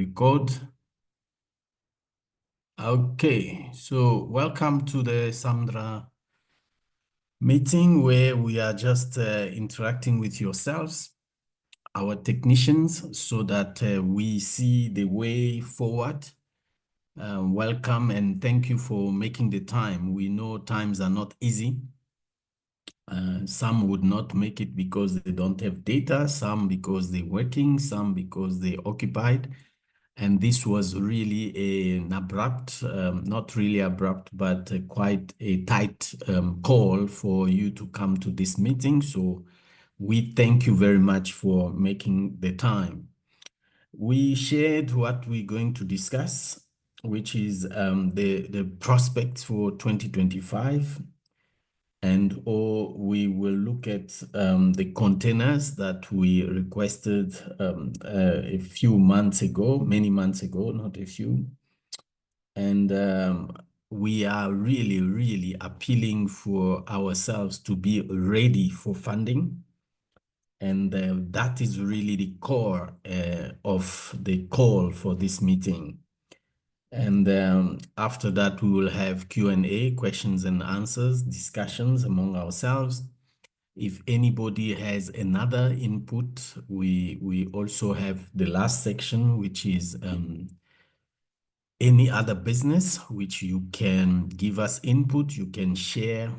record. Okay, so welcome to the SAMDDRA meeting where we are just interacting with yourselves, our technicians, so that we see the way forward. Welcome and thank you for making the time. We know times are not easy. Some would not make it because they don't have data, some because they're working, some because they're occupied. And this was really an abrupt, not really abrupt, but quite a tight call for you to come to this meeting. So we thank you very much for making the time. We shared what we're going to discuss, which is the prospects for 2025. We will look at the containers that we requested a few months ago, many months ago, not a few. And we are really appealing for ourselves to be ready for funding. And that is really the core of the call for this meeting. And after that, we will have Q&A, questions and answers, discussions among ourselves. If anybody has another input, we also have the last section, which is any other business, which you can give us input, you can share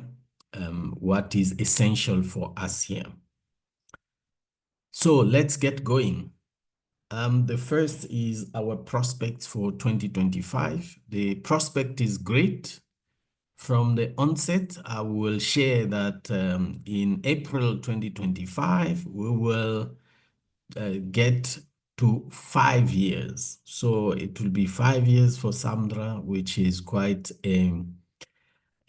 what is essential for us here. So let's get going. The first is our prospects for 2025. The prospect is great. From the onset, I will share that in April 2025, we will get to 5 years. So it will be 5 years for SAMDDRA, which is quite an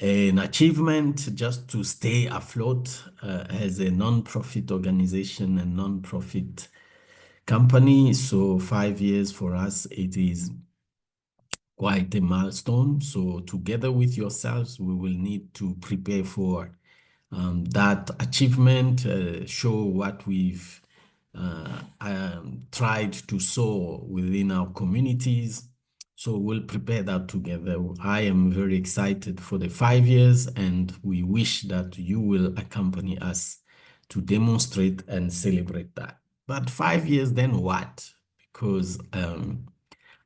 achievement just to stay afloat as a non-profit organization and non-profit company. So 5 years for us, it is quite a milestone. So together with yourselves, we will need to prepare for that achievement, show what we've tried to sow within our communities. So we'll prepare that together. I am very excited for the 5 years, and we wish that you will accompany us to demonstrate and celebrate that. But 5 years, then what? Because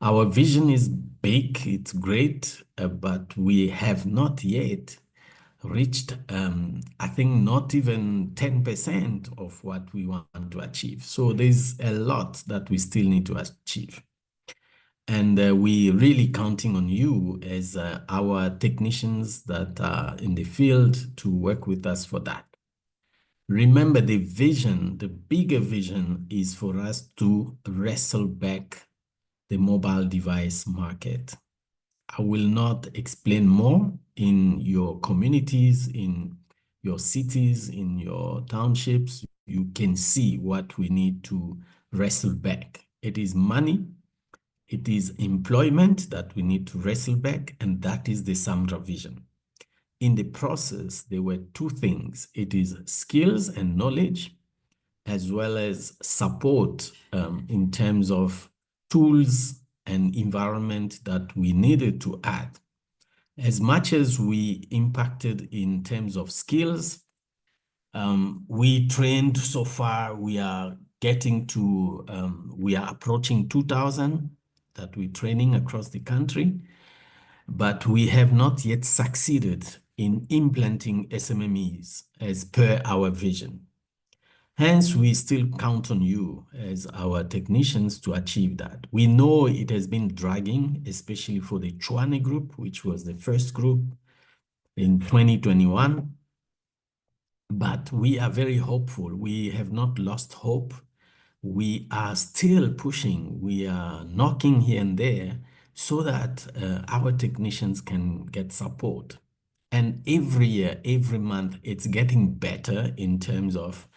our vision is big, it's great, but we have not yet reached, I think, not even 10% of what we want to achieve. So there's a lot that we still need to achieve. And we're really counting on you as our technicians that are in the field to work with us for that. Remember, the vision, the bigger vision, is for us to wrestle back the mobile device market. I will not explain more. In your communities, in your cities, in your townships, you can see what we need to wrestle back. It is money, it is employment that we need to wrestle back, and that is the SAMDDRA vision. In the process, there were two things. It is skills and knowledge, as well as support in terms of tools and environment that we needed to add. As much as we impacted in terms of skills, we trained so far, we are getting to, we are approaching 2,000 that we're training across the country, but we have not yet succeeded in implanting SMMEs as per our vision. Hence, we still count on you as our technicians to achieve that. We know it has been dragging, especially for the Chwane group, which was the first group in 2021. But we are very hopeful. We have not lost hope. We are still pushing. We are knocking here and there so that our technicians can get support. And every year, every month, it's getting better in terms of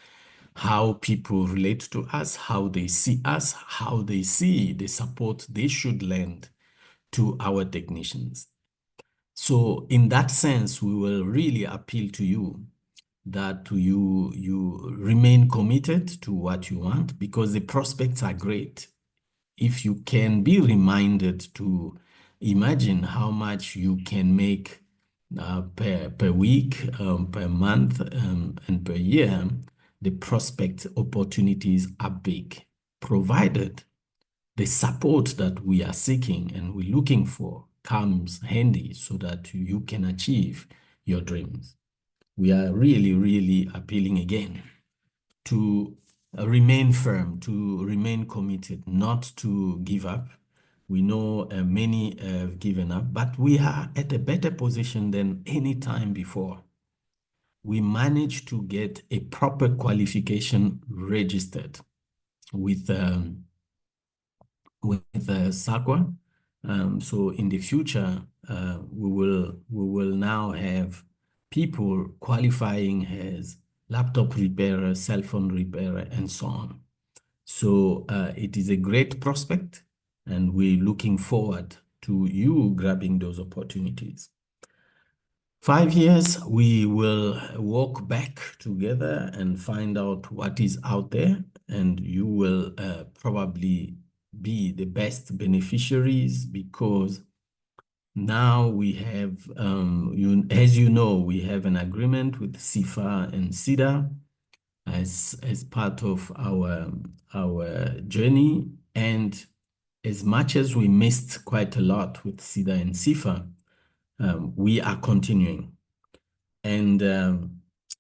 how people relate to us, how they see us, how they see the support they should lend to our technicians. So in that sense, we will really appeal to you that you remain committed to what you want, because the prospects are great. if you can be reminded to imagine how much you can make per week, per month, and per year, the prospect opportunities are big, provided the support that we are seeking and we're looking for comes handy so that you can achieve your dreams. We are really, really appealing again to remain firm, to remain committed, not to give up. We know many have given up, but we are at a better position than any time before. We managed to get a proper qualification registered with SACWA. So in the future, we will now have people qualifying as laptop repairer, cell phone repairer, and so on. So it is a great prospect, and we're looking forward to you grabbing those opportunities. 5 years, we will walk back together and find out what is out there, and you will probably be the best beneficiaries, because now we have, as you know, we have an agreement with SIFA and SIDA as part of our journey. And as much as we missed quite a lot with SIDA and SIFA, we are continuing. And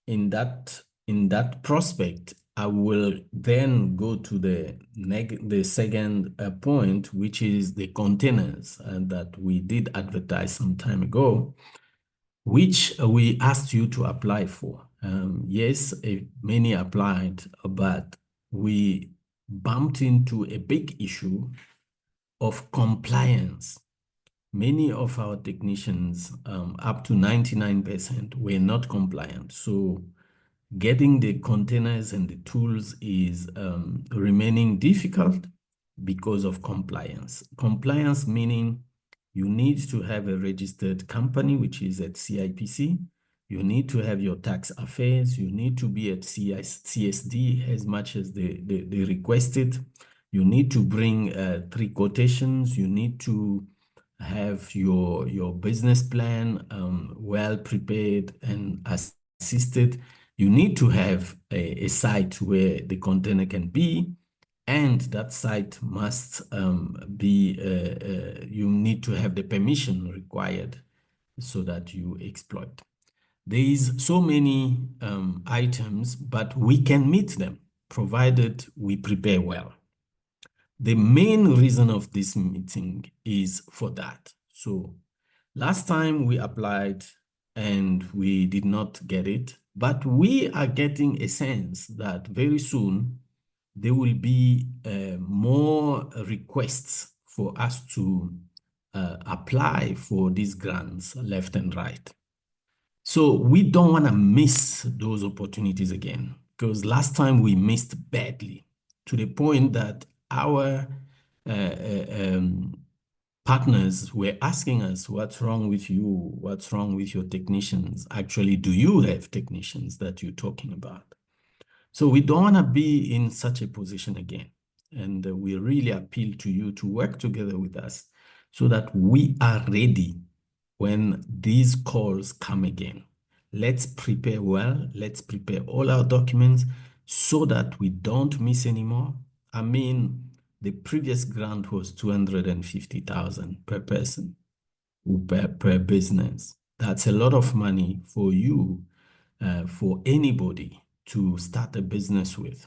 in that prospect, I will then go to the second point, which is the containers that we did advertise some time ago, which we asked you to apply for. Yes, many applied, but we bumped into a big issue of compliance. Many of our technicians, up to 99%, were not compliant. So getting the containers and the tools is remaining difficult because of compliance. Compliance meaning you need to have a registered company, which is at CIPC. You need to have your tax affairs. You need to be at CSD as much as they requested. You need to bring 3 quotations. You need to have your business plan well prepared and assisted. You need to have a site where the container can be, and that site must be, you need to have the permission required so that you exploit. There is so many items, but we can meet them provided we prepare well. The main reason of this meeting is for that. So last time we applied and we did not get it, but we are getting a sense that very soon there will be more requests for us to apply for these grants left and right. So we don't want to miss those opportunities again, because last time we missed badly, to the point that our partners were asking us, what's wrong with you? What's wrong with your technicians? Actually, do you have technicians that you're talking about? So we don't want to be in such a position again. And we really appeal to you to work together with us so that we are ready when these calls come again. Let's prepare well. Let's prepare all our documents so that we don't miss anymore. I mean, the previous grant was 250,000 per person, per business. That's a lot of money for you, for anybody to start a business with,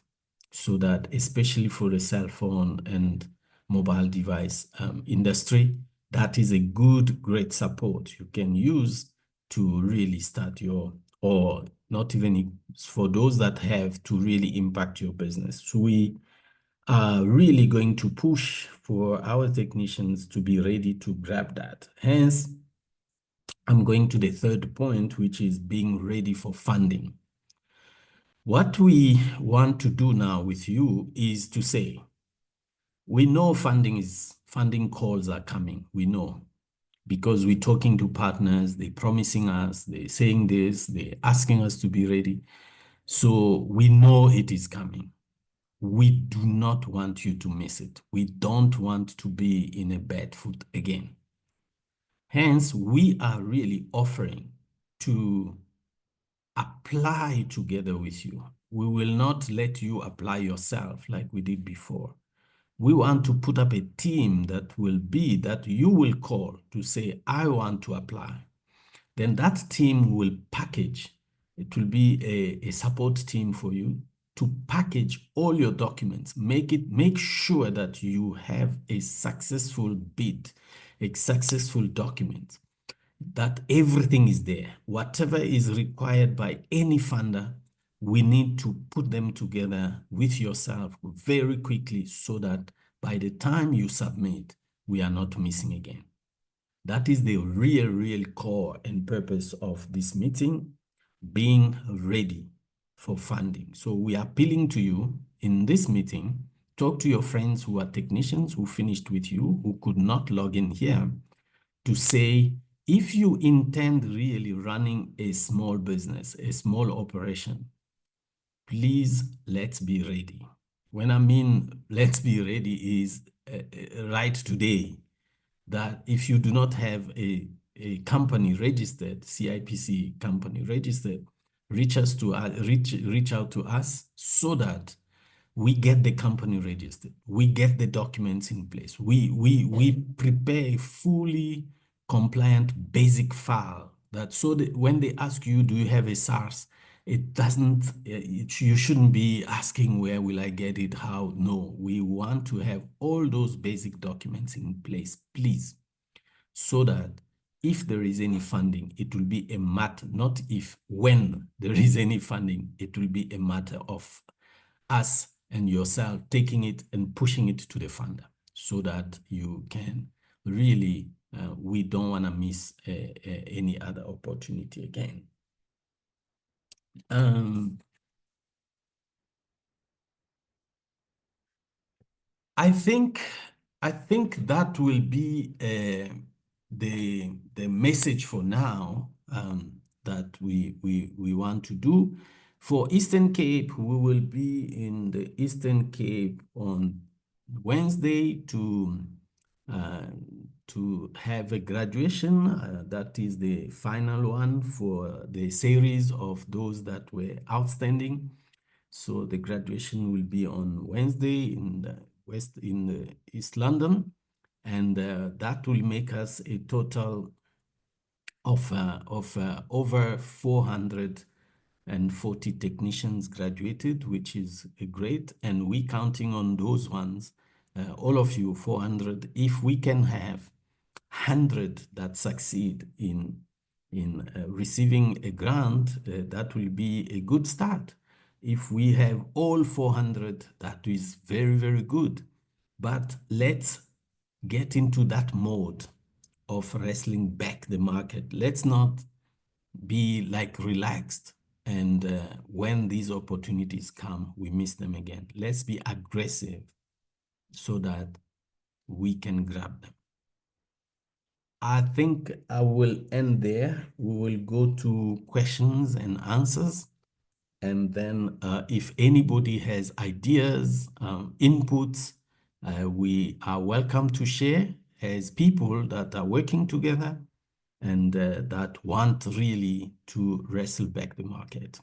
so that especially for the cell phone and mobile device industry, that is a great support you can use to really start your, or not even for those that have to really impact your business. So we are really going to push for our technicians to be ready to grab that. Hence, I'm going to the third point, which is being ready for funding. What we want to do now with you is to say, we know funding calls are coming. We know, because we're talking to partners, they're promising us, they're saying this, they're asking us to be ready. So we know it is coming. We do not want you to miss it. We don't want to be in a bad foot again. Hence, we are really offering to apply together with you. We will not let you apply yourself like we did before. We want to put up a team that you will call to say, I want to apply. Then that team will package. It will be a support team for you to package all your documents. Make sure that you have a successful bid, a successful document, that everything is there. Whatever is required by any funder, we need to put them together with yourself very quickly so that by the time you submit, we are not missing again. That is the real core and purpose of this meeting, being ready for funding. So we are appealing to you in this meeting. Talk to your friends who are technicians who finished with you, who could not log in here, to say, if you intend really running a small business, a small operation, please, let's be ready. When I mean let's be ready is right today, that if you do not have a company registered, CIPC company registered, reach out to us so that we get the company registered, we get the documents in place, we prepare a fully compliant basic file that so that when they ask you, do you have a SARS, it doesn't, you shouldn't be asking where will I get it, how. No, we want to have all those basic documents in place, please, so that if there is any funding, it will be a matter, not if, when there is any funding, it will be a matter of us and yourself taking it and pushing it to the funder so that you can really, we don't want to miss any other opportunity again. I think that will be the message for now, that we want to do. For Eastern Cape, we will be in the Eastern Cape on Wednesday to have a graduation. That is the final one for the series of those that were outstanding. So the graduation will be on Wednesday in the East London, and that will make us a total of over 440 technicians graduated, which is great. And we counting on those ones, all of you, 400. If we can have 100 that succeed in receiving a grant, that will be a good start. If we have all 400, that is very good. But let's get into that mode of wrestling back the market. Let's not be like relaxed, and when these opportunities come, we miss them again. Let's be aggressive so that we can grab them. I think I will end there. We will go to questions and answers. And then if anybody has ideas, inputs, we are welcome to share as people that are working together and that want really to wrestle back the market.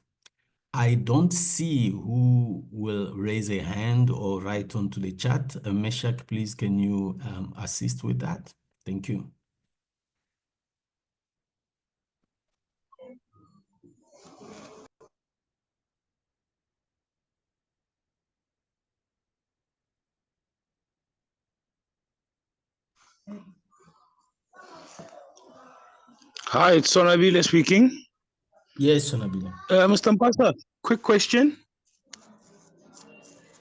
I don't see who will raise a hand or write onto the chat. Meshach, please, can you assist with that? Thank you. Hi, it's Sonabile speaking. Yes, Sonabile. Mr. Mpasa, quick question.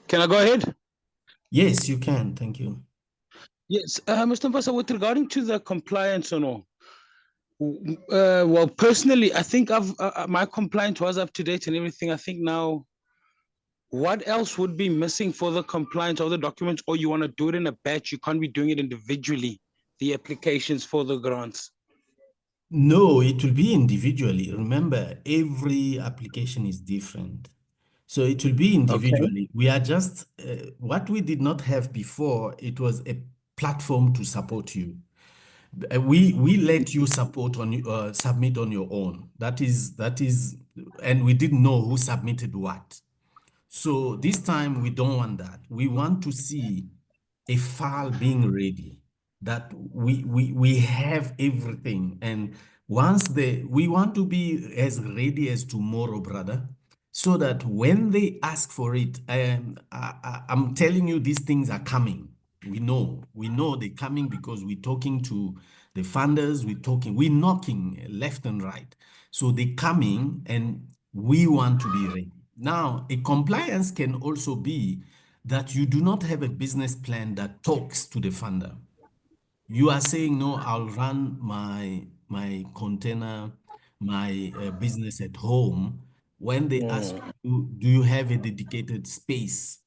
Can I go ahead? Yes, you can. Thank you. Yes, Mr. Mpasa, with regarding to the compliance or no, well, personally, I think my compliance was up to date and everything. I think now, what else would be missing for the compliance of the documents, or you want to do it in a batch? You can't be doing it individually, the applications for the grants. No, it will be individually. Remember, every application is different. So it will be Okay. individually. We are just, what we did not have before, it was a platform to support you. We let you submit on your own. That is, and we didn't know who submitted what. So this time we don't want that. We want to see a file being ready, that we have everything. And we want to be as ready as tomorrow, brother, so that when they ask for it, I'm telling you, these things are coming. We know they're coming because we're talking to the funders, we're knocking left and right. So they're coming and we want to be ready. Now, a compliance can also be that you do not have a business plan that talks to the funder. You are saying, no, I'll run my container, my business at home. When they ask Mm. you, do you have a dedicated space?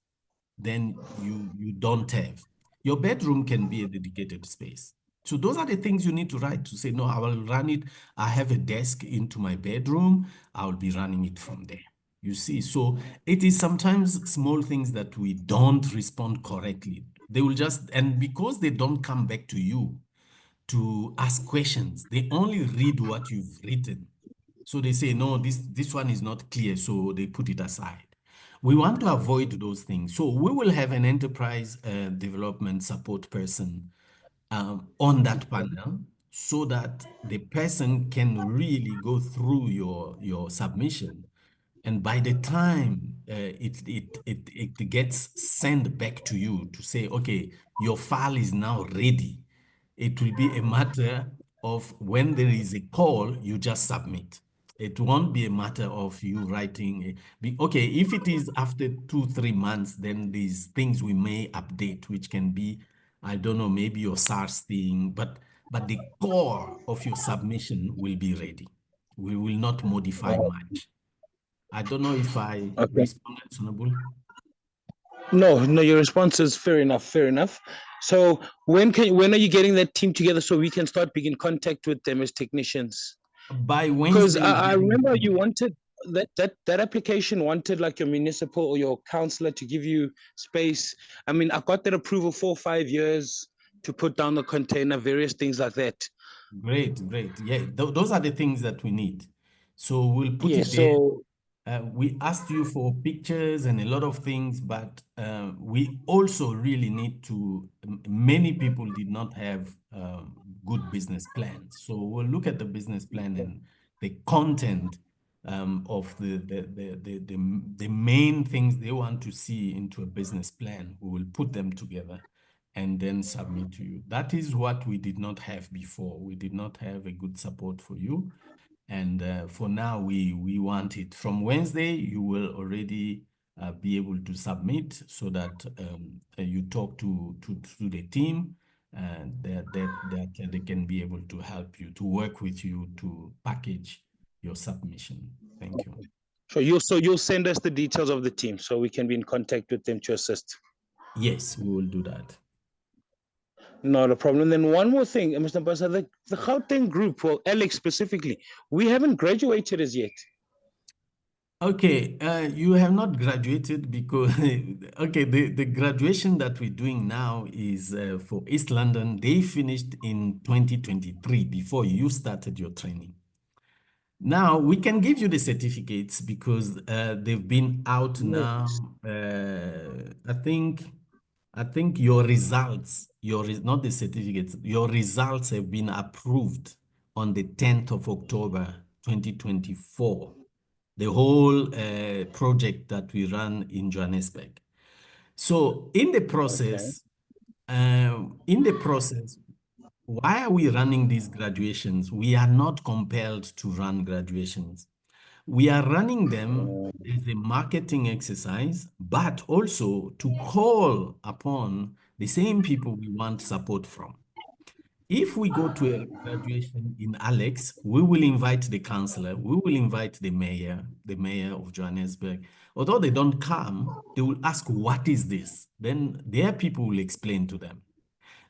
Then you don't have. Your bedroom can be a dedicated space. So those are the things you need to write to say, no, I will run it. I have a desk into my bedroom. I will be running it from there. You see, so it is sometimes small things that we don't respond correctly. They will just, and because they don't come back to you to ask questions, they only read what you've written. So they say, no, this one is not clear, so they put it aside. We want to avoid those things. So we will have an enterprise development support person on that panel so that the person can really go through your submission. And by the time it gets sent back to you to say, okay, your file is now ready, it will be a matter of when there is a call, you just submit. It won't be a matter of you writing. Okay, if it is after 2, 3 months, then these things we may update, which can be, I don't know, maybe your SARS thing, but the core of your submission will be ready. We will not modify much. I don't know if I Okay. responded, Sonable. No, no, your response is fair enough, fair enough. So when are you getting that team together so we can start being in contact with them as technicians? By Because Wednesday, we're I getting the remember team you together. wanted that application wanted like your municipal or your councillor to give you space. I mean, I got that approval for 5 years to put down the container, various things like that. Great, great. Yeah, those are the things that we need. So we'll put Yeah, it there. so We asked you for pictures and a lot of things, but we also really need to, many people did not have good business plans. So we'll look at the business plan and the content of the main things they want to see into a business plan. We will put them together and then submit to you. That is what we did not have before. We did not have a good support for you. And for now, we want it. From Wednesday, you will already be able to submit so that you talk to the team and that they can be able to help you, to work with you to package your submission. Thank you. you'll send us the details of the team so we can be in contact with them to assist. Yes, we will do that. Not a problem. Then one more thing, Mr. Basa, the Gauteng group, well, Alex specifically, we haven't graduated as yet. Okay, you have not graduated because, okay, the graduation that we're doing now is for East London. They finished in 2023 before you started your training. Now, we can give you the certificates because they've been out Yes. now. I think your results, not the certificates, your results have been approved on the 10th of October, 2024. The whole project that we run in Johannesburg. So Okay. in the process, why are we running these graduations? We are not compelled to run graduations. We are running them as a marketing exercise, but also to call upon the same people we want support from. If we go to a graduation in Alex, we will invite the councillor, we will invite the mayor of Johannesburg. Although they don't come, they will ask, what is this? Then their people will explain to them.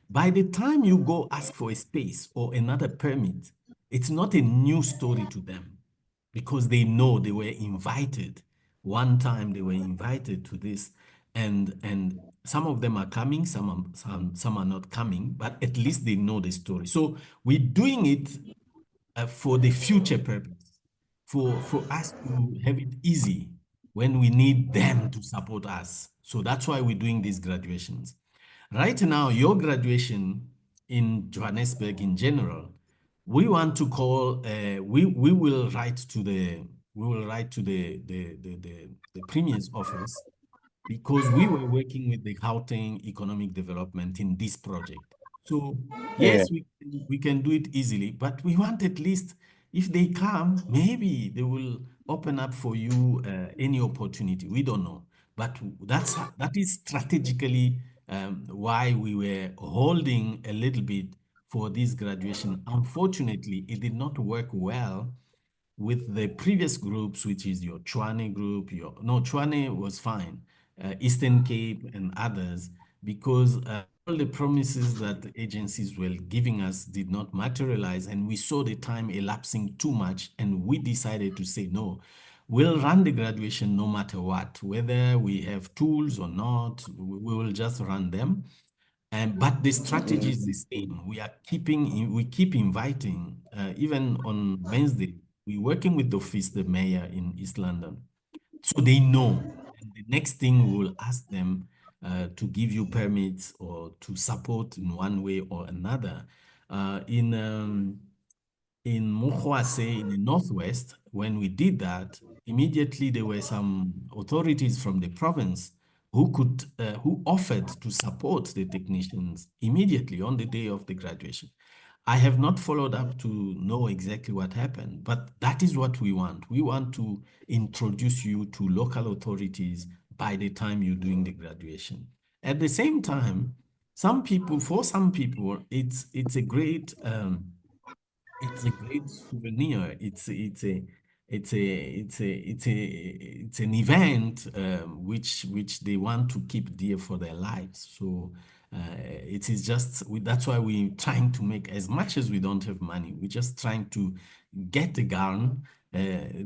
By the time you go ask for a space or another permit, it's not a new story to them because they know they were invited one time they were invited to this, and some of them are coming, some are not coming, but at least they know the story. So we're doing it for the future purpose, for us to have it easy when we need them to support us. So that's why we're doing these graduations. Right now, your graduation in Johannesburg in general, we want to call, we will write to the Premier's office, because we were working with the Gauteng Economic Development in this project. So Yeah. yes, we can do it easily, but we want at least, if they come, maybe they will open up for you any opportunity. We don't know, but that is strategically why we were holding a little bit for this graduation. Unfortunately, it did not work well with the previous groups, which is your Chwane group, no, Chwane was fine, Eastern Cape and others, because all the promises that the agencies were giving us did not materialize, and we saw the time elapsing too much, and we decided to say, no, we'll run the graduation no matter what, whether we have tools or not, we will just run them. But the strategy is the same. We keep inviting, even on Wednesday, we're working with the office, the mayor in East London. So they know. And the next thing we will ask them to give you permits or to support in one way or another. In Mokwase in the Northwest, when we did that, immediately there were some authorities from the province who offered to support the technicians immediately on the day of the graduation. I have not followed up to know exactly what happened, but that is what we want. We want to introduce you to local authorities by the time you're doing the graduation. At the same time, for some people, it's a great souvenir. It's an event which they want to keep dear for their lives. So it is that's why we're trying to make, as much as we don't have money, we're just trying to get the gown,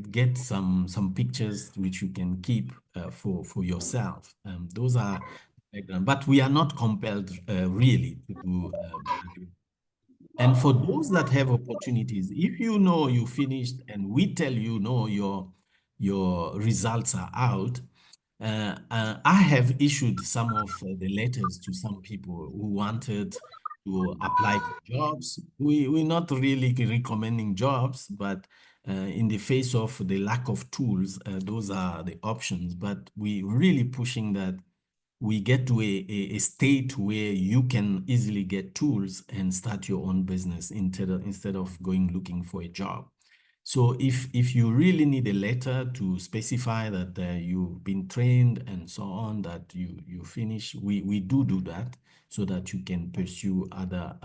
get some pictures which you can keep for yourself. Those are background, but we are not compelled really to do graduate. And for those that have opportunities, if you know you finished and we tell you, no, your results are out, I have issued some of the letters to some people who wanted to apply for jobs. We're not really recommending jobs, but in the face of the lack of tools, those are the options. But we really pushing that we get to a state where you can easily get tools and start your own business instead of going looking for a job. So if you really need a letter to specify that you've been trained and so on, that you finish, we do that so that you can pursue other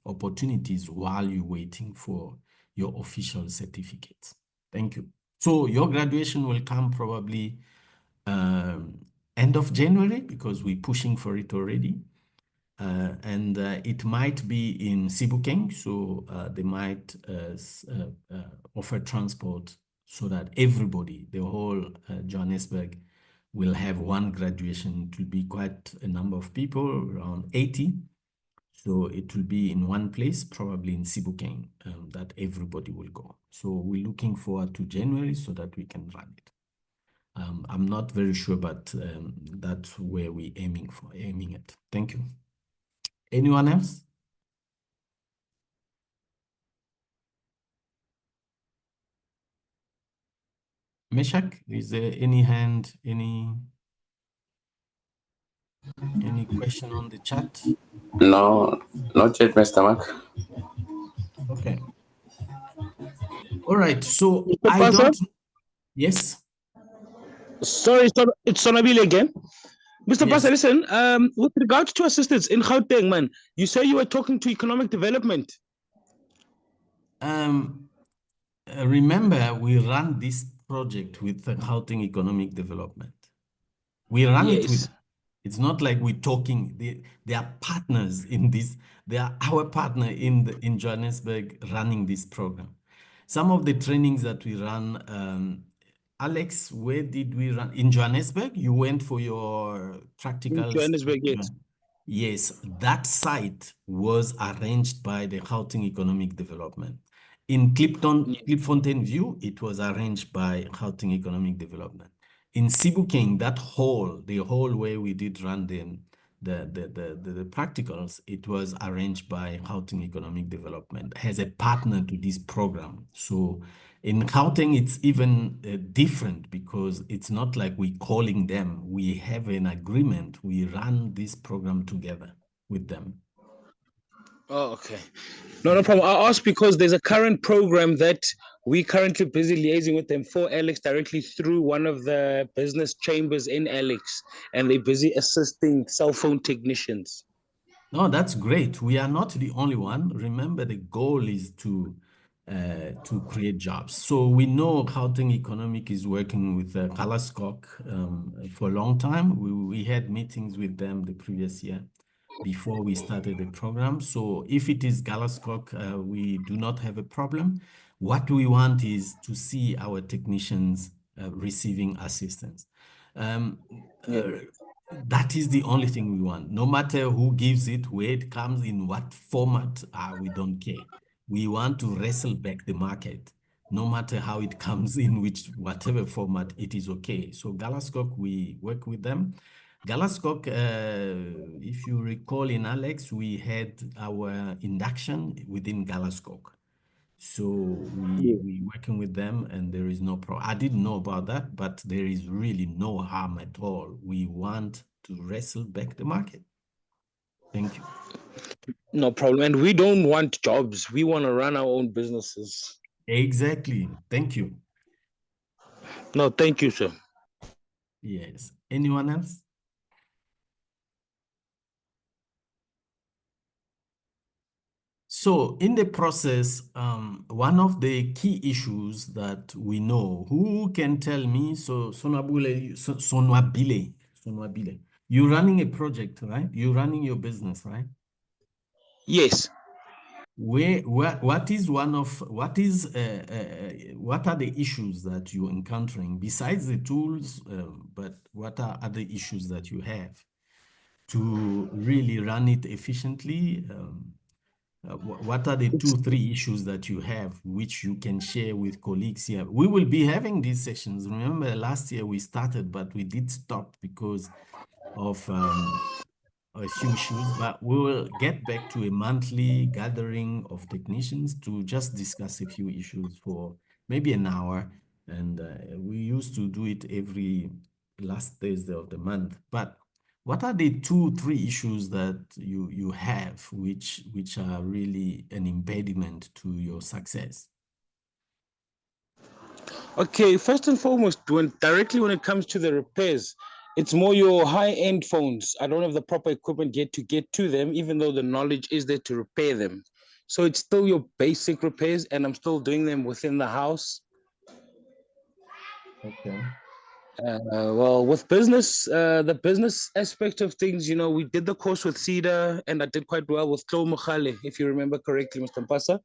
opportunities while you're waiting for your official certificates. Thank you. So your graduation will come probably end of January, because we're pushing for it already. And it might be in Sibukeng, so they might offer transport so that everybody, the whole Johannesburg, will have one graduation. It will be quite a number of people, around 80. So it will be in one place, probably in Sibukeng, that everybody will go. So we're looking forward to January so that we can run it. I'm not very sure, but that's where we're aiming at. Thank you. Anyone else? Meshak, is there any hand, any question on the chat? No, not yet, Mr. Mark. Okay. All right. So Mr. I Pastor? don't. Yes. Sorry, it's Sonabile again. Mr. Yes. Pastor, listen, with regards to assistance in Gauteng, man, you say you were talking to economic development. Remember, we run this project with the Gauteng Economic Development. We run it with. It's not like we're talking. They are partners in this. They are our partner in Johannesburg running this program. Some of the trainings that we run, Alex, where did we run? In Johannesburg? You went for your In practicals? Johannesburg, yes. Yes, that site was arranged by the Gauteng Economic Development. In Klipfontein View, it was arranged by Gauteng Economic Development. In Sebokeng, the hall where we did run the practicals, it was arranged by Gauteng Economic Development as a partner to this program. So in Gauteng, it's even different because it's not like we calling them. We have an agreement. We run this program together with them. Oh, okay. No problem. I asked because there's a current program that we currently busy liaising with them for Alex directly through one of the business chambers in Alex, and they're busy assisting cell phone technicians. No, that's great. We are not the only one. Remember, the goal is to create jobs. So we know Gauteng Economic is working with Galaskok for a long time. We had meetings with them the previous year before we started the program. So if it is Galaskok, we do not have a problem. What we want is to see our technicians receiving assistance. Um, Yeah. that is the only thing we want. No matter who gives it, where it comes, in what format, we don't care. We want to wrestle back the market. No matter how it comes in, whatever format, it is okay. So Galaskok, we work with them. Galaskok, if you recall in Alex, we had our induction within Galaskok. So we working with them and there is no problem. I didn't know about that, but there is really no harm at all. We want to wrestle back the market. Thank you. No problem. And we don't want jobs. We want to run our own businesses. Exactly. Thank you. No, thank you, sir. Yes. Anyone else? So in the process, one of the key issues that we know, who can tell me? So Sonwabile, you're running a project, right? You're running your business, right? Yes. What are the issues that you're encountering besides the tools? But what are other issues that you have to really run it efficiently? What are the 2-3 issues that you have, which you can share with colleagues here? We will be having these sessions. Remember, last year we started, but we did stop because of a few issues, but we will get back to a monthly gathering of technicians to just discuss a few issues for maybe an hour. And we used to do it every last Thursday of the month. But what are the 2-3 issues that you have which are really an impediment to your success? Okay, first and foremost, when it comes to the repairs, it's more your high-end phones. I don't have the proper equipment yet to get to them, even though the knowledge is there to repair them. So it's still your basic repairs, and I'm still doing them within the house. Okay. Well, with business, the business aspect of things, we did the course with SAMDDRA, and I did quite well with Klo Mokhale, if you remember correctly, Mr. Mpasa.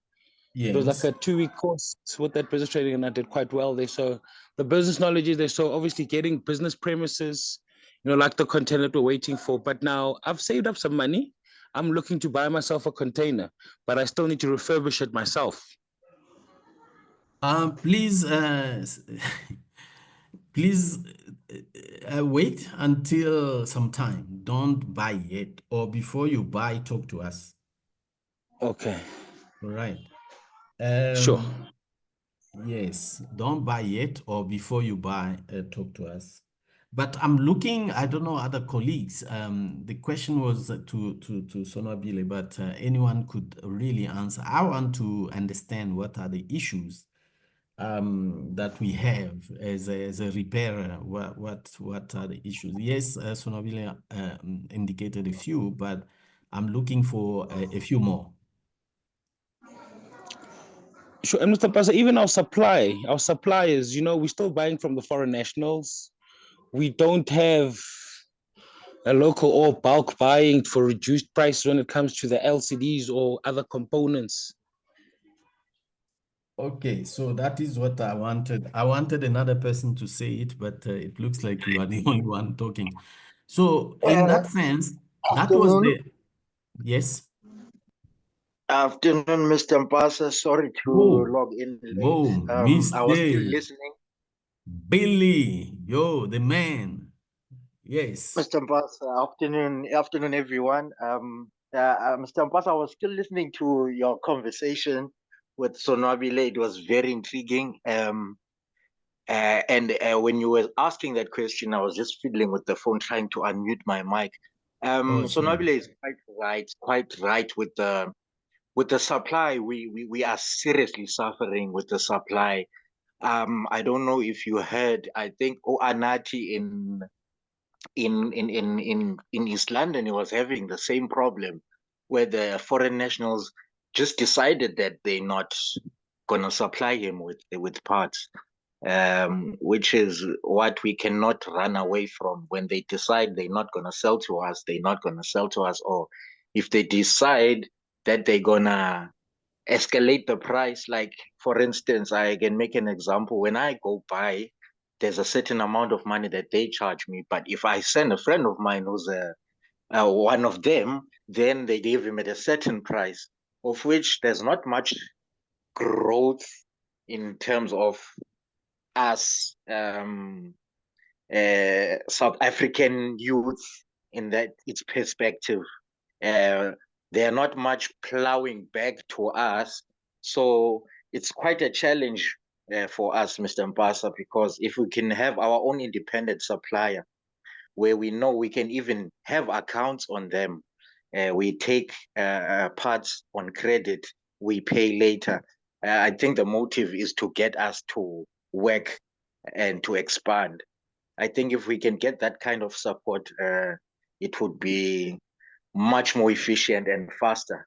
It was like Yes. a 2-week course with that business training, and I did quite well there. So the business knowledge is there. So obviously getting business premises, like the container that we're waiting for. But now I've saved up some money. I'm looking to buy myself a container, but I still need to refurbish it myself. Please, please wait until some time. Don't buy yet, or before you buy, talk to us. Okay. All right. Sure. Yes, don't buy yet, or before you buy, talk to us. But I'm looking, I don't know, other colleagues. The question was to Sonwabile, but anyone could really answer. I want to understand what are the issues that we have as a repairer. What are the issues? Yes, Sonwabile indicated a few, but I'm looking for a few more. Sure. And Mr. Pasa, even our suppliers, we're still buying from the foreign nationals. We don't have a local or bulk buying for reduced prices when it comes to the LCDs or other components. Okay, so that is what I wanted. I wanted another person to say it, but it looks like you are the only one talking. So in Uh, that sense, that was Afternoon. yes. Afternoon, Mr. Mpasa. Sorry to Whoa, log in late. whoa, I was still Mr. listening. Billy, yo, the man. Yes. Mr. Mpasa, afternoon, everyone. Mr. Mpasa, I was still listening to your conversation with Sonwabile. It was very intriguing. And when you were asking that question, I was just fiddling with the phone, trying to unmute my mic. Oh, sorry. Sonwabile is quite right with the supply. We are seriously suffering with the supply. I don't know if you heard. I think Anati in East London, he was having the same problem, where the foreign nationals just decided that they're not gonna supply him with parts, which is what we cannot run away from. When they decide they're not gonna sell to us, they're not gonna sell to us. Or if they decide that they're gonna escalate the price. Like, for instance, I can make an example. When I go buy, there's a certain amount of money that they charge me. But if I send a friend of mine who's one of them, then they give him at a certain price, of which there's not much growth in terms of us, South African youth, in that its perspective. Uh, they are not much plowing back to us. So it's quite a challenge for us, Mr. Mpasa, because if we can have our own independent supplier, where we know we can even have accounts on them, we take parts on credit, we pay later. I think the motive is to get us to work and to expand. I think if we can get that kind of support, it would be much more efficient and faster.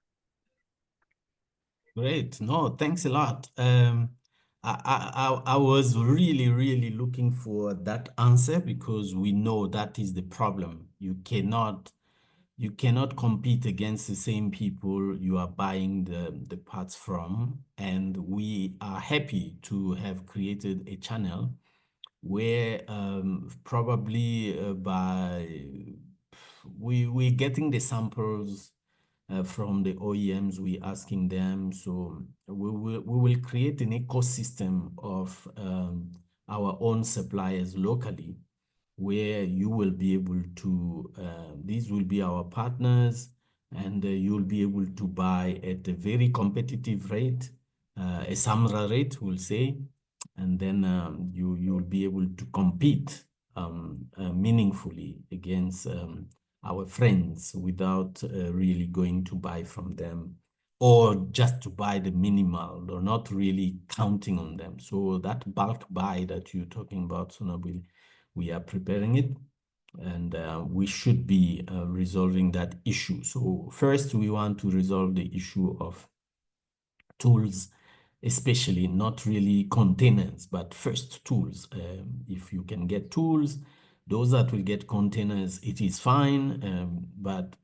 Great. No, thanks a lot. I was really, really looking for that answer because we know that is the problem. You cannot compete against the same people you are buying the parts from. And we are happy to have created a channel where probably we're getting the samples from the OEMs, we asking them. So we will create an ecosystem of our own suppliers locally, where you will be able to, these will be our partners, and you'll be able to buy at a very competitive rate, a SAMDDRA rate, we'll say, and then you'll be able to compete meaningfully against our friends without really going to buy from them, or just to buy the minimal, or not really counting on them. So that bulk buy that you're talking about, Sonabili, we are preparing it, and we should be resolving that issue. So first, we want to resolve the issue of tools, especially not really containers, but first tools. If you can get tools, those that will get containers, it is fine, but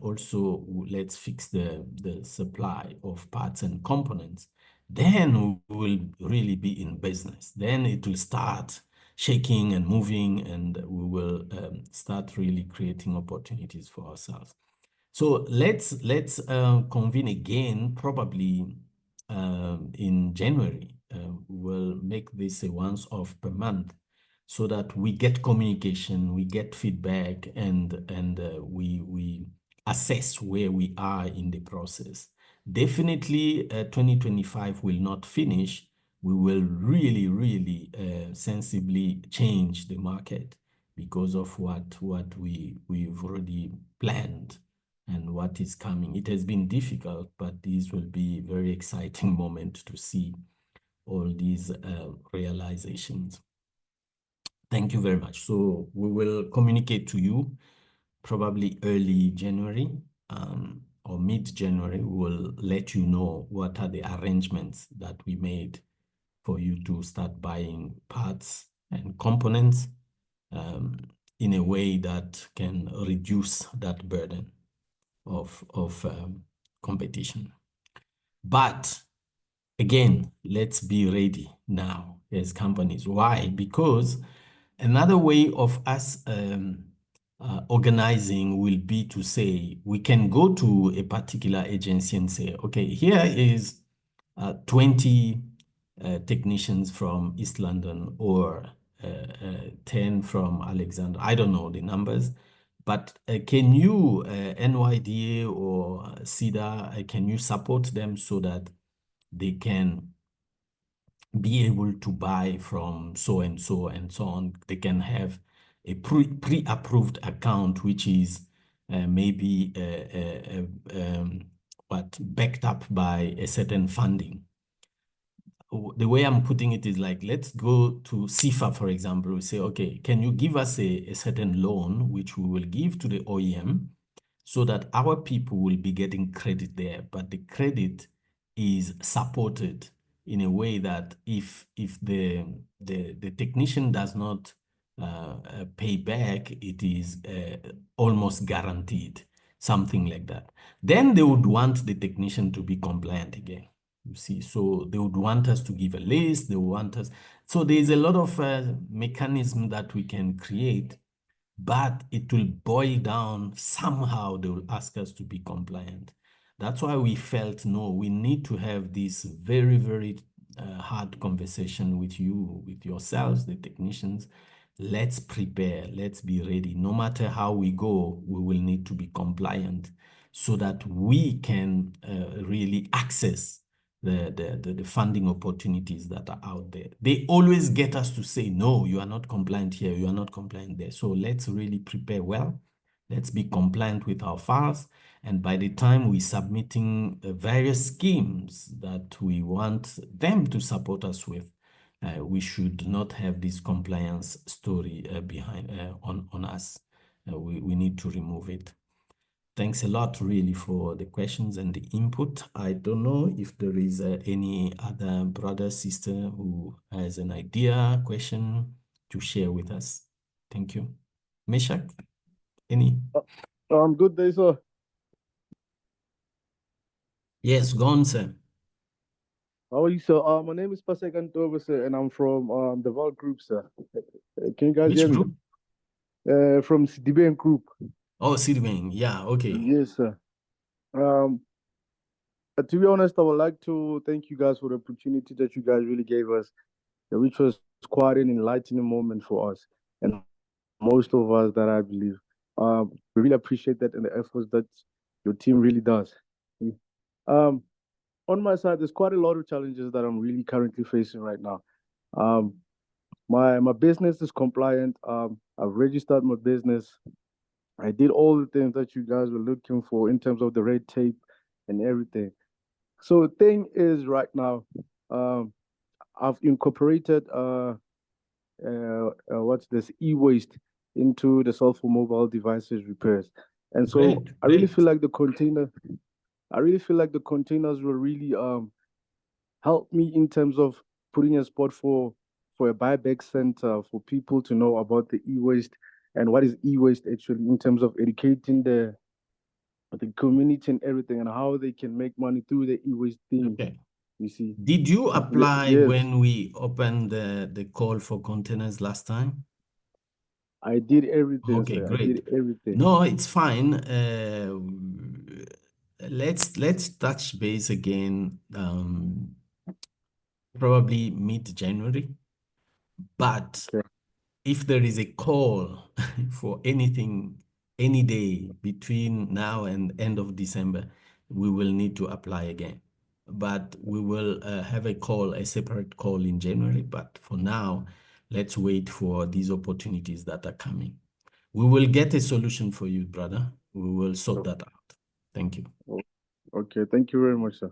also let's fix the supply of parts and components. Then we will really be in business. Then it will start shaking and moving, and we will start really creating opportunities for ourselves. So let's convene again, probably in January. We'll make this a once off per month, so that we get communication, we get feedback, and we assess where we are in the process. Definitely, 2025 will not finish. We will really, really sensibly change the market because of what we've already planned and what is coming. It has been difficult, but this will be a very exciting moment to see all these realizations. Thank you very much. So we will communicate to you probably early January or mid-January. We will let you know what are the arrangements that we made for you to start buying parts and components in a way that can reduce that burden of competition. But again, let's be ready now as companies. Why? Because another way of us organizing will be to say, we can go to a particular agency and say, okay, here is 20 technicians from East London or 10 from Alexandra. I don't know the numbers, but can you, NYDA or SAMDDRA, can you support them so that they can be able to buy from so and so and so on? They can have a pre-approved account, which is maybe backed up by a certain funding. The way I'm putting it is like, let's go to SIFA, for example. We say, okay, can you give us a certain loan, which we will give to the OEM so that our people will be getting credit there, but the credit is supported in a way that if the technician does not pay back, it is almost guaranteed, something like that. Then they would want the technician to be compliant again. You see, so they would want us to give a list, they want us. So there's a lot of mechanism that we can create, but it will boil down somehow they will ask us to be compliant. That's why we felt, no, we need to have this very, very hard conversation with you, with yourselves, the technicians. Let's prepare, let's be ready. No matter how we go, we will need to be compliant so that we can really access the funding opportunities that are out there. They always get us to say, no, you are not compliant here, you are not compliant there. So let's really prepare well. Let's be compliant with our files. And by the time we're submitting various schemes that we want them to support us with, we should not have this compliance story behind on us. We need to remove it. Thanks a lot, really, for the questions and the input. I don't know if there is any other brother, sister who has an idea, question to share with us. Thank you. Meshach, any? Good day, sir. Yes, go on, sir. How are you, sir? My name is Pasek Antova, sir, and I'm from the Vault Group, sir. Can you guys Which hear me? group? From SAMDDRA Group. Oh, Sirving. Yeah, okay. Yes, sir. To be honest, I would like to thank you guys for the opportunity that you guys really gave us, which was quite an enlightening moment for us and most of us that I believe. We really appreciate that and the efforts that your team really does. On my side, there's quite a lot of challenges that I'm really currently facing right now. My business is compliant. I've registered my business. I did all the things that you guys were looking for in terms of the red tape and everything. So the thing is, right now, I've incorporated what's this e-waste into the cell phone mobile devices repairs, and so Great, I really great. feel like the containers will really help me in terms of putting a spot for a buyback center for people to know about the e-waste and what is e-waste actually, in terms of educating the community and everything, and how they can make money through the e-waste thing. Okay. You see. Did you apply Yes. when we opened the call for containers last time? I did everything, Okay, sir. great. I did everything. No, it's fine. Let's touch base again, probably mid-January. But Okay. if there is a call for anything, any day between now and end of December, we will need to apply again. But we will have a separate call in January. But for now, let's wait for these opportunities that are coming. We will get a solution for you, brother. We will sort that out. Thank you. Okay, thank you very much, sir.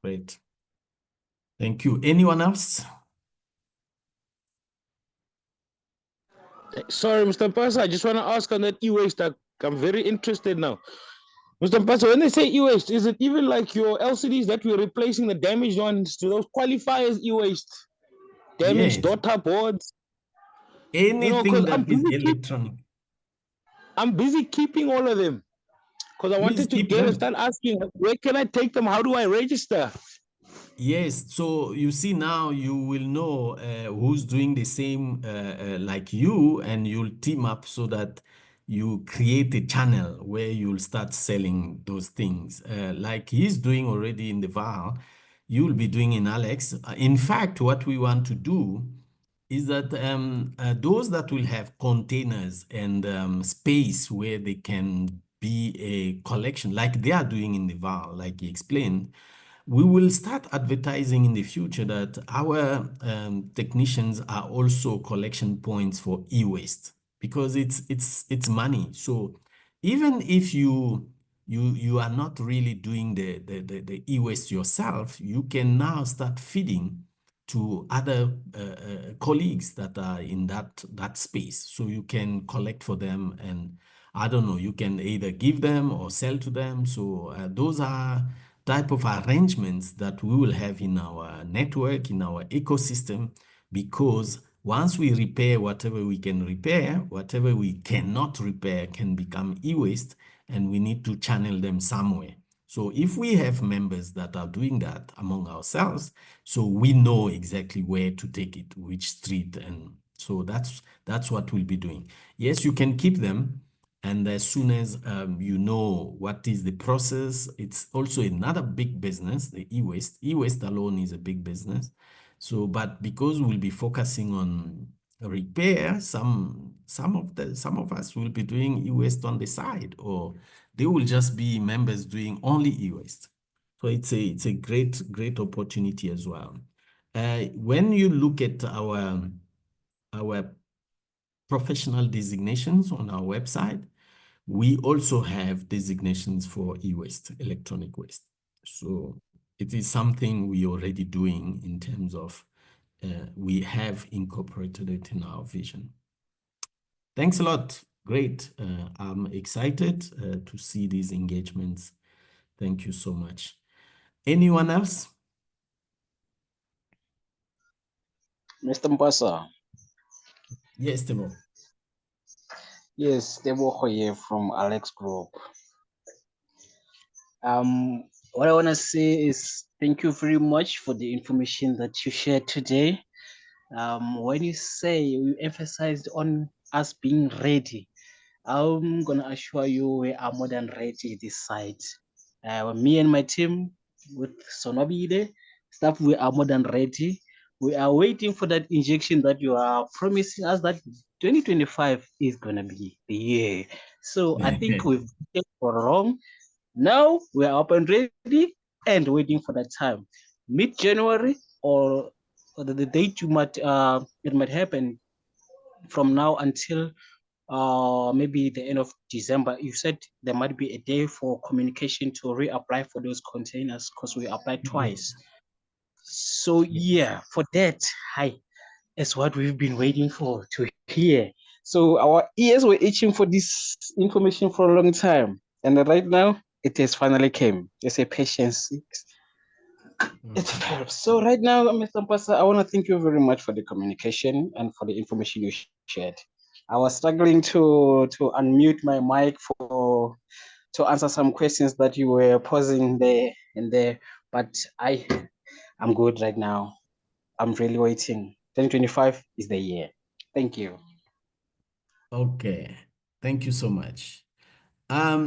Great. Thank you. Anyone else? Sorry, Mr. Mpasa, I just want to ask on that e-waste. I'm very interested now. Mr. Mpasa, when they say e-waste, is it even like your LCDs that we're replacing the damaged ones? Do those qualify as e-waste? Damaged Yes. daughter boards? Anything that is busy electronic. I'm busy keeping all of them because I Please wanted to keep them. start asking, where can I take them? How do I register? Yes, so you see now you will know who's doing the same like you, and you'll team up so that you create a channel where you'll start selling those things. Like he's doing already in the VAR, you'll be doing in Alex. In fact, what we want to do is that those that will have containers and space where they can be a collection, like they are doing in the VAR, like he explained, we will start advertising in the future that our technicians are also collection points for e-waste because it's money. So even if you are not really doing the e-waste yourself, you can now start feeding to other colleagues that are in that space. So you can collect for them, and I don't know, you can either give them or sell to them. So those are type of arrangements that we will have in our network, in our ecosystem, because once we repair whatever we can repair, whatever we cannot repair can become e-waste, and we need to channel them somewhere. So if we have members that are doing that among ourselves, so we know exactly where to take it, which street, and so that's what we'll be doing. Yes, you can keep them, and as soon as you know what is the process, it's also another big business, the e-waste. E-waste alone is a big business. So, but because we'll be focusing on repair, some of us will be doing e-waste on the side, or they will just be members doing only e-waste. So it's a great opportunity as well. When you look at our professional designations on our website, we also have designations for e-waste, electronic waste. So it is something we are already doing in terms of we have incorporated it in our vision. Thanks a lot. Great. I'm excited to see these engagements. Thank you so much. Anyone else? Mr. Mbasa. Yes, Timo. Yes, Tebo here from Alex Group. What I want to say is thank you very much for the information that you shared today. When you say you emphasized on us being ready, I'm gonna assure you we are more than ready this side. Me and my team with Sonobide staff, we are more than ready. We are waiting for that injection that you are promising us that 2025 is gonna be the year. So I think we've waited for long. Now we are up and ready and waiting for that time. Mid-January or the date it might happen from now until maybe the end of December. You said there might be a day for communication to reapply for those containers because we applied twice. Yes. So yeah, for that, is what we've been waiting for to hear. So our ears were itching for this information for a long time, and right now it has finally came. They say patience. It helps. So right now, Mr. Mpasa, I want to thank you very much for the communication and for the information you shared. I was struggling to unmute my mic to answer some questions that you were posing there and there, but I'm good right now. I'm really waiting. 2025 is the year. Thank you. Okay. Thank you so much. Uh,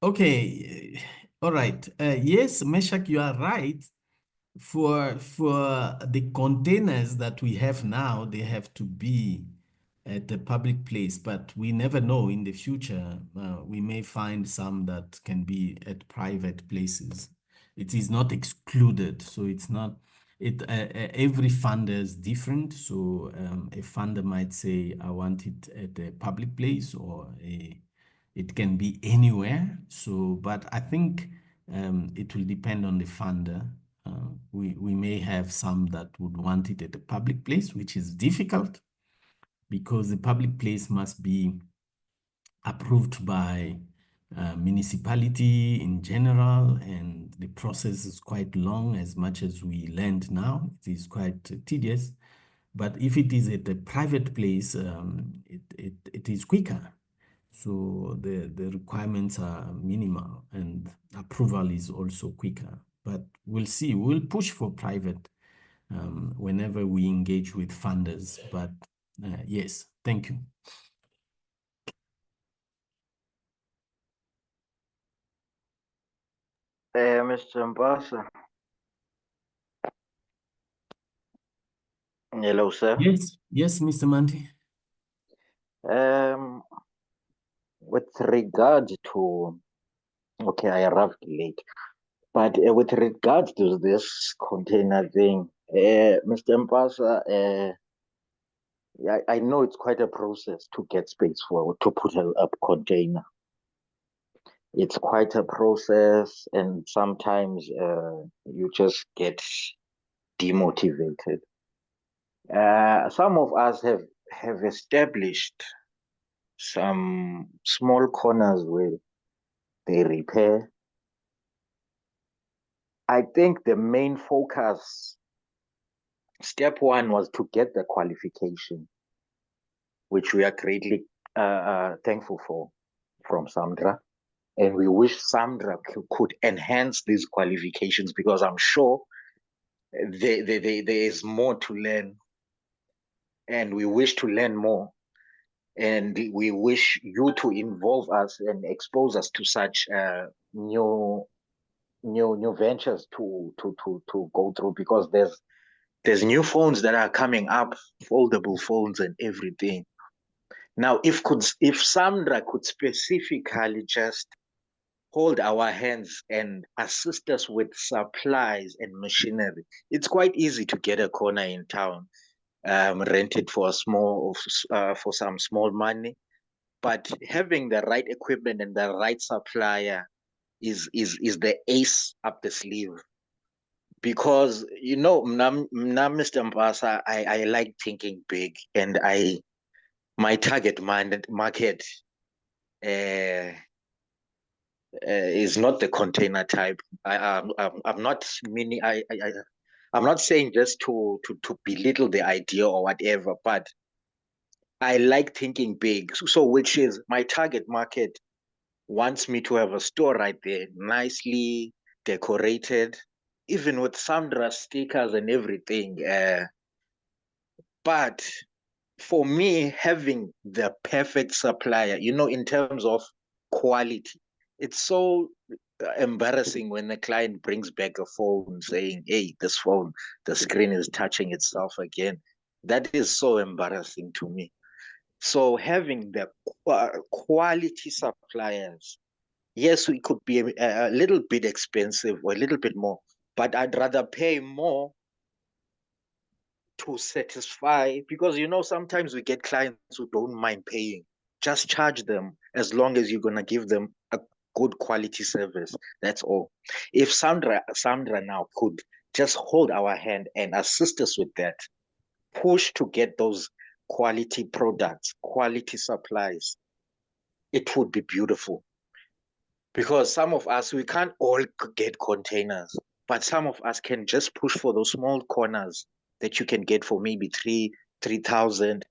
okay. All right. Yes, Meshach, you are right. For the containers that we have now, they have to be at the public place, but we never know in the future. We may find some that can be at private places. It is not excluded, so it's not. Every funder is different. So a funder might say, "I want it at a public place," or it can be anywhere. So, but I think it will depend on the funder. We may have some that would want it at a public place, which is difficult because the public place must be approved by municipality in general, and the process is quite long. As much as we learned now, it is quite tedious. But if it is at a private place, it is quicker. So the requirements are minimal and approval is also quicker. But we'll see. We'll push for private whenever we engage with funders. But yes, thank you. Mr. Mbasa. Hello, sir. Yes, Mr. Manti. With regard to, okay, I arrived late, but with regard to this container thing, Mr. Mbasa, I know it's quite a process to get space to put a container. It's quite a process, and sometimes you just get demotivated. Some of us have established some small corners where they repair. I think the main focus, step one, was to get the qualification, which we are greatly thankful for from SAMDDRA. And we wish SAMDDRA could enhance these qualifications, because I'm sure there is more to learn. And we wish to learn more. And we wish you to involve us and expose us to such new ventures to go through, because there's new phones that are coming up, foldable phones and everything. Now, if SAMDDRA could specifically just hold our hands and assist us with supplies and machinery, it's quite easy to get a corner in town, rented for for some small money. But having the right equipment and the right supplier is the ace up the sleeve. Because now, Mr. Mbasa, I like thinking big, and my target market is not the container type. I'm not meaning I'm not saying just to belittle the idea or whatever, but I like thinking big. So which is, my target market wants me to have a store right there, nicely decorated, even with SAMDDRA stickers and everything. But for me, having the perfect supplier, in terms of quality, it's so embarrassing when the client brings back a phone saying, hey, this phone, the screen is touching itself again. That is so embarrassing to me. So having the quality suppliers, yes, we could be a little bit expensive or a little bit more, but I'd rather pay more to satisfy, because sometimes we get clients who don't mind paying. Just charge them, as long as you're going to give them a good quality service. That's all. If SAMDDRA now could just hold our hand and assist us with that, push to get those quality products, quality supplies, it would be beautiful. Because some of us, we can't all get containers, but some of us can just push for those small corners that you can get for maybe 3,000,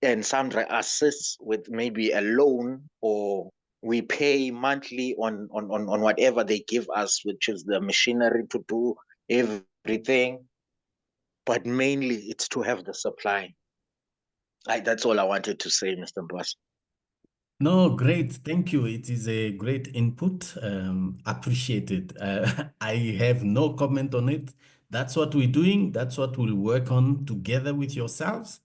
and SAMDDRA assists with maybe a loan, or we pay monthly on whatever they give us, which is the machinery to do everything. But mainly it's to have the supply. That's all I wanted to say, Mr. Boss. No, great. Thank you. It is a great input. Appreciate it. I have no comment on it. That's what we're doing. That's what we'll work on together with yourselves.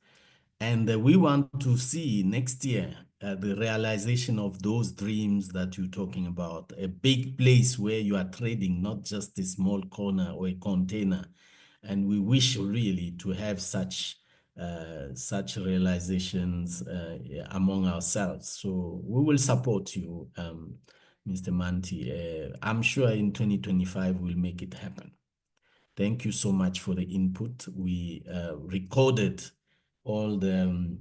And we want to see next year the realization of those dreams that you're talking about. A big place where you are trading, not just a small corner or a container. And we wish really to have such realizations among ourselves. So we will support you, Mr. Manti. I'm sure in 2025 we'll make it happen. Thank you so much for the input. We recorded all the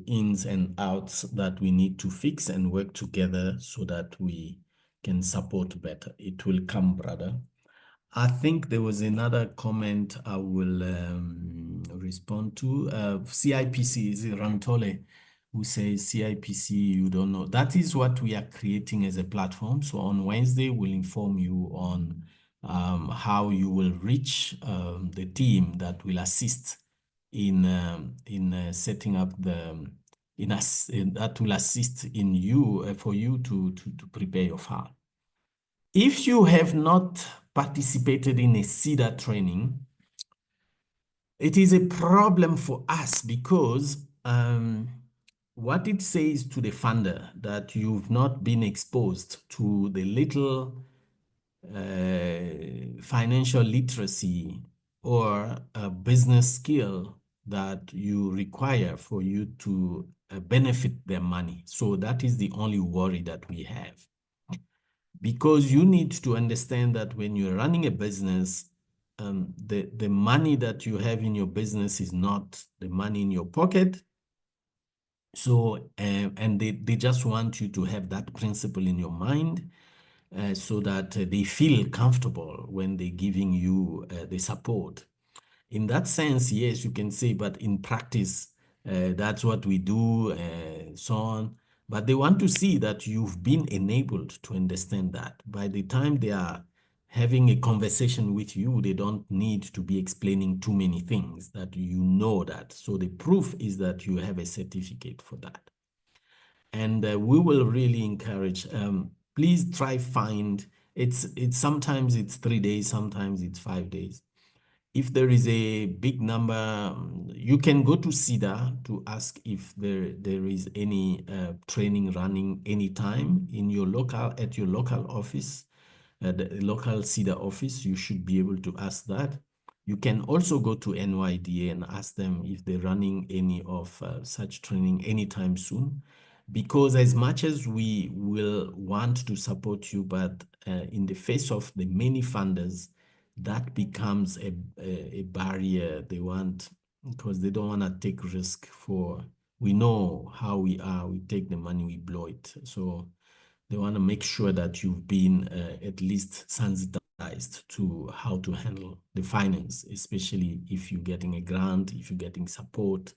ins and outs that we need to fix and work together so that we can support better. It will come, brother. I think there was another comment I will respond to. CIPC, is it Rantole, who says CIPC, you don't know. That is what we are creating as a platform. So on Wednesday, we'll inform you on how you will reach the team that will assist in setting up the that will assist in you for you to prepare your file. If you have not participated in a SAMDDRA training, it is a problem for us because what it says to the funder that you've not been exposed to the little financial literacy or a business skill that you require for you to benefit their money. So that is the only worry that we have. Because you need to understand that when you're running a business, the money that you have in your business is not the money in your pocket. So, and they just want you to have that principle in your mind so that they feel comfortable when they're giving you the support. In that sense, yes, you can say, but in practice, that's what we do, so on. But they want to see that you've been enabled to understand that. By the time they are having a conversation with you, they don't need to be explaining too many things, that you know that. So the proof is that you have a certificate for that. And we will really encourage, please try find, it's sometimes it's 3 days, sometimes it's 5 days. If there is a big number, you can go to SAMDDRA to ask if there is any training running anytime in your at your local office, the local SAMDDRA office. You should be able to ask that. You can also go to NYDA and ask them if they're running any of such training anytime soon. Because as much as we will want to support you, but in the face of the many funders, that becomes a barrier. They want, because they don't want to take risk for, we know how we are, we take the money, we blow it. So they want to make sure that you've been at least sensitized to how to handle the finance, especially if you're getting a grant, if you're getting support,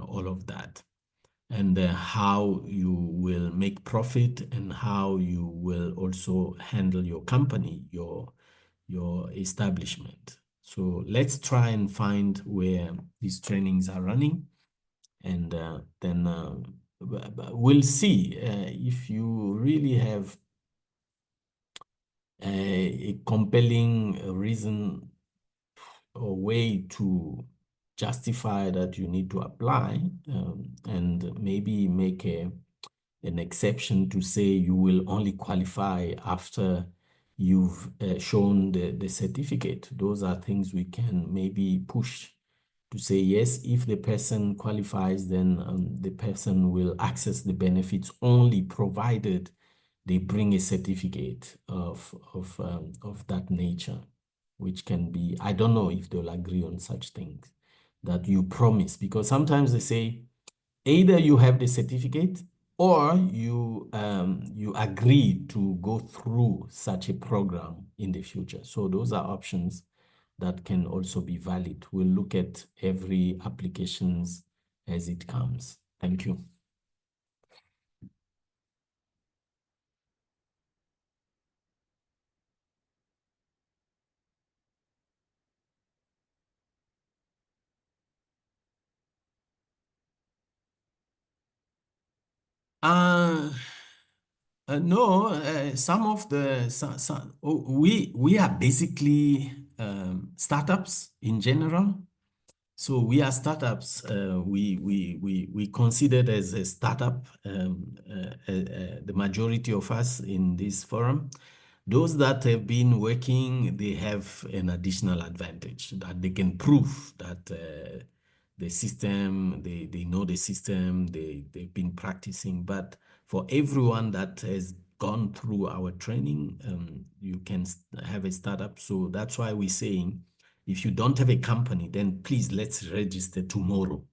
all of that. And how you will make profit and how you will also handle your company, your establishment. So let's try and find where these trainings are running, and then we'll see if you really have a compelling reason or way to justify that you need to apply, and maybe make an exception to say you will only qualify after you've shown the certificate. Those are things we can maybe push to say, yes, if the person qualifies, then the person will access the benefits only provided they bring a certificate of that nature, which can be, I don't know if they'll agree on such things, that you promise, because sometimes they say, either you have the certificate or you agree to go through such a program in the future. So those are options that can also be valid. We'll look at every applications as it comes. Thank you. No, some of the we are basically startups in general. So we are startups. We considered as a startup. The majority of us in this forum, those that have been working, they have an additional advantage that they can prove that the system, they know the system, they've been practicing. But for everyone that has gone through our training, you can have a startup. So that's why we're saying, if you don't have a company, then please, let's register tomorrow.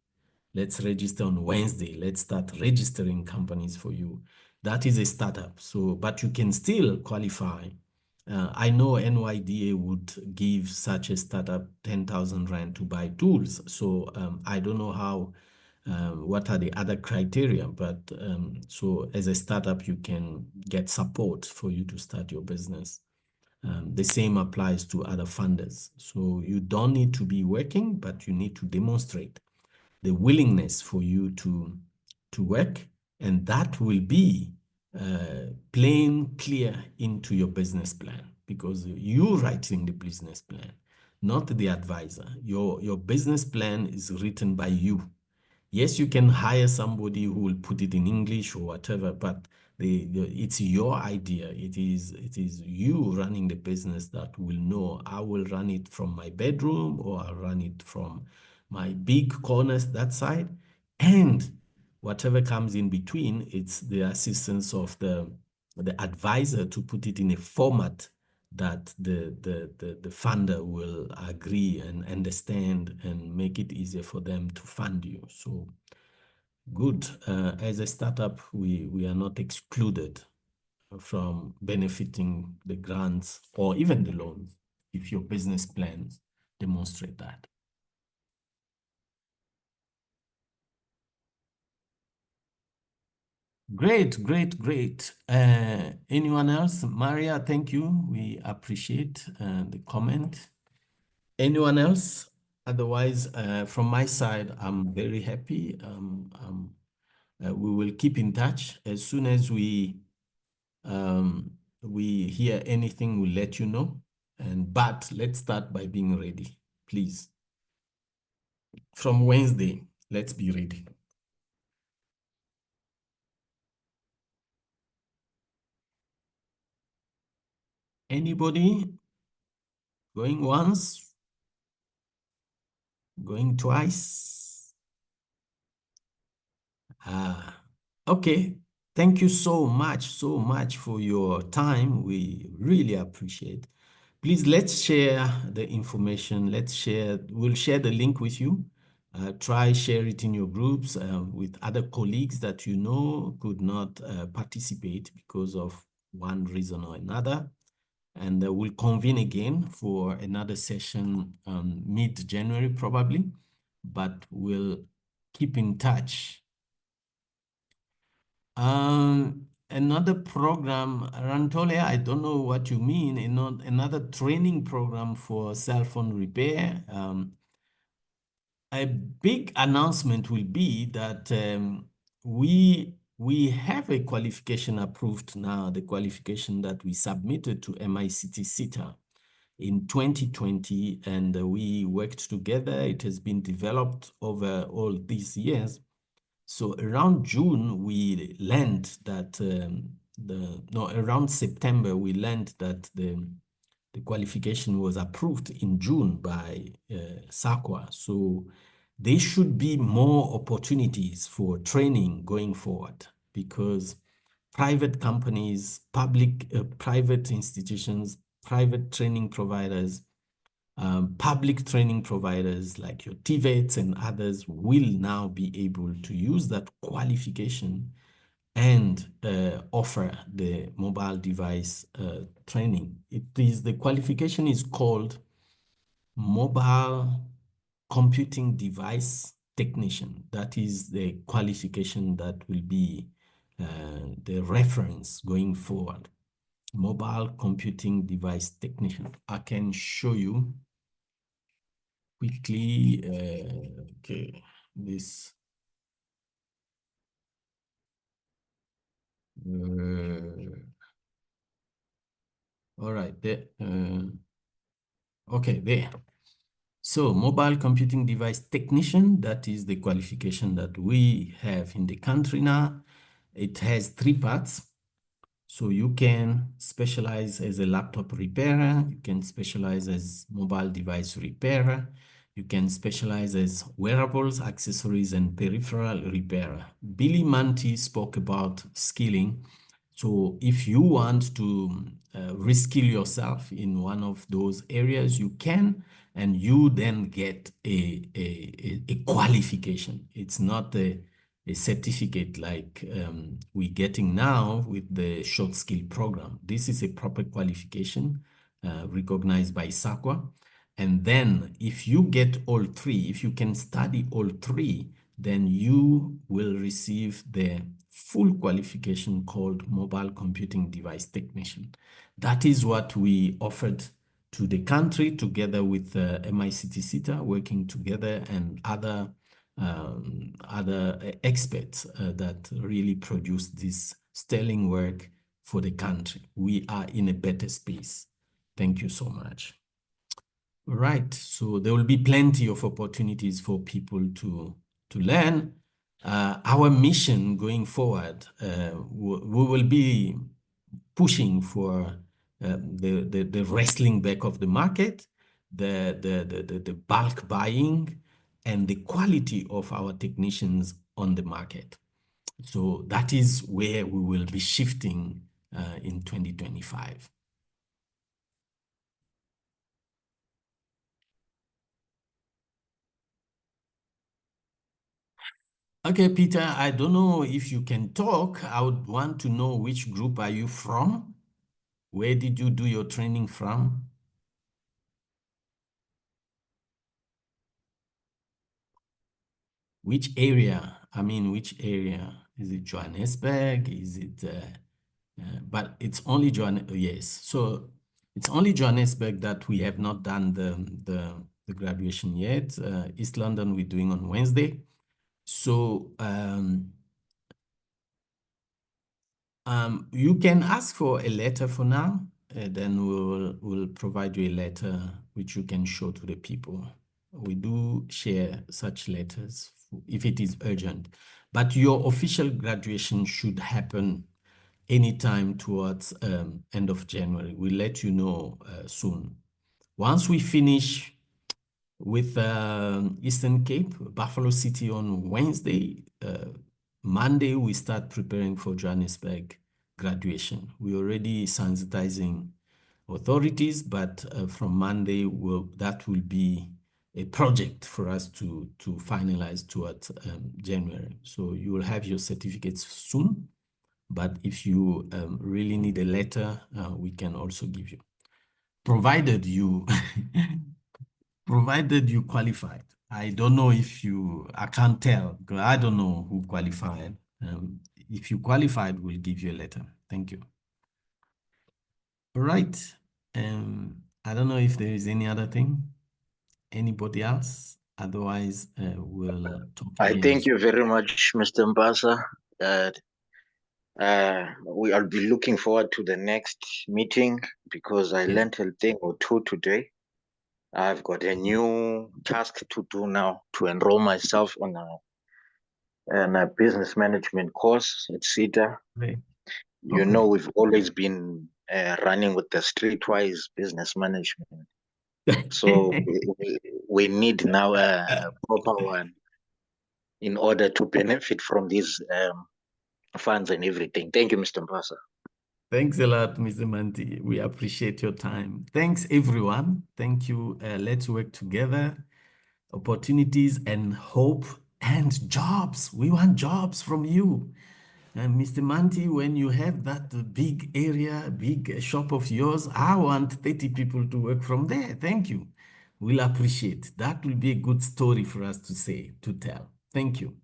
Let's register on Wednesday. Let's start registering companies for you. That is a startup. So, but you can still qualify I know NYDA would give such a startup 10,000 Rand to buy tools. So I don't know how, what are the other criteria, but so as a startup, you can get support for you to start your business. The same applies to other funders. So you don't need to be working, but you need to demonstrate the willingness for you to work, and that will be plain clear into your business plan, because you writing the business plan, not the advisor. Your business plan is written by you. Yes, you can hire somebody who will put it in English or whatever, but it's your idea. It is you running the business that will know, I will run it from my bedroom, or I'll run it from my big corners that side, and whatever comes in between, it's the assistance of the advisor to put it in a format that the funder will agree and understand and make it easier for them to fund you. So good. As a startup, we are not excluded from benefiting the grants or even the loans if your business plans demonstrate that. Great, great, great. Anyone else? Maria, thank you. We appreciate the comment. Anyone else? Otherwise, from my side, I'm very happy. We will keep in touch. As soon as we hear anything, we'll let you know. But let's start by being ready, please. From Wednesday, let's be ready. Anybody? Going once? Going twice? Okay. Thank you so much for your time. We really appreciate. Please, let's share the information. We'll share the link with you. Try share it in your groups with other colleagues that you know could not participate because of one reason or another. And we'll convene again for another session mid-January probably, but we'll keep in touch. Another program, Rantole, I don't know what you mean, another training program for cell phone repair. A big announcement will be that we have a qualification approved now, the qualification that we submitted to MICT SITA in 2020, and we worked together. It has been developed over all these years. So around June, we learned that around September, we learned that the qualification was approved in June by SAQA. So there should be more opportunities for training going forward, because private companies, private institutions, private training providers, public training providers like your TVETs and others will now be able to use that qualification and offer the mobile device training. The qualification is called Mobile Computing Device Technician. That is the qualification that will be the reference going forward. Mobile Computing Device Technician. I can show you quickly. Okay, this. All right, there. Okay, there. So mobile computing device technician, that is the qualification that we have in the country now. It has 3 parts. So you can specialize as a laptop repairer, you can specialize as mobile device repairer, you can specialize as wearables, accessories, and peripheral repairer. Billy Manti spoke about skilling. So if you want to reskill yourself in one of those areas, you can, and you then get a qualification. It's not a certificate like we're getting now with the short skill program. This is a proper qualification recognized by SAQA. And then if you get all three, if you can study all three, then you will receive the full qualification called Mobile Computing Device Technician. That is what we offered to the country together with MICT-SITA, working together, and other experts that really produce this sterling work for the country. We are in a better space. Thank you so much. Right, so there will be plenty of opportunities for people to learn. Our mission going forward, we will be pushing for the wrestling back of the market, the bulk buying, and the quality of our technicians on the market. So that is where we will be shifting in 2025. Okay, Peter, I don't know if you can talk. I would want to know which group are you from? Where did you do your training from? Which area? I mean, which area? Is it Johannesburg? Is it, but it's only Johannesburg, yes. So it's only Johannesburg that we have not done the graduation yet. East London, we're doing on Wednesday. So you can ask for a letter for now, then we'll provide you a letter which you can show to the people. We do share such letters if it is urgent, but your official graduation should happen anytime towards end of January. We'll let you know soon. Once we finish with Eastern Cape, Buffalo City on Wednesday, Monday we start preparing for Johannesburg graduation. We're already sensitizing authorities, but from Monday that will be a project for us to finalize towards January. So you will have your certificates soon, but if you really need a letter, we can also give you, provided you provided you qualified. I don't know if I can't tell because I don't know who qualified. If you qualified, we'll give you a letter. Thank you. All right. I don't know if there is any other thing. Anybody else? Otherwise, we'll talk again. I thank you very much, Mr. Mbasa. I'll be looking forward to the next meeting because I learned a thing or two today. I've got a new task to do now to enroll myself on a business management course at SAMDDRA. Okay. You know, we've always been running with the streetwise business management. So we need now a proper one in order to benefit from these funds and everything. Thank you, Mr. Mbasa. Thanks a lot, Mr. Manti. We appreciate your time. Thanks, everyone. Thank you. Let's work together. Opportunities and hope and jobs. We want jobs from you. And Mr. Manti, when you have that big area, big shop of yours, I want 30 people to work from there. Thank you. We'll appreciate. That will be a good story for us to say, to tell. Thank you.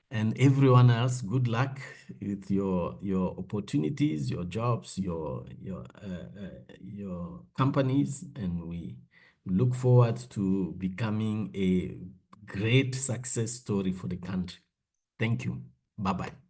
And everyone else, good luck with your opportunities, your jobs, your companies, and we look forward to becoming a great success story for the country. Thank you. Bye-bye.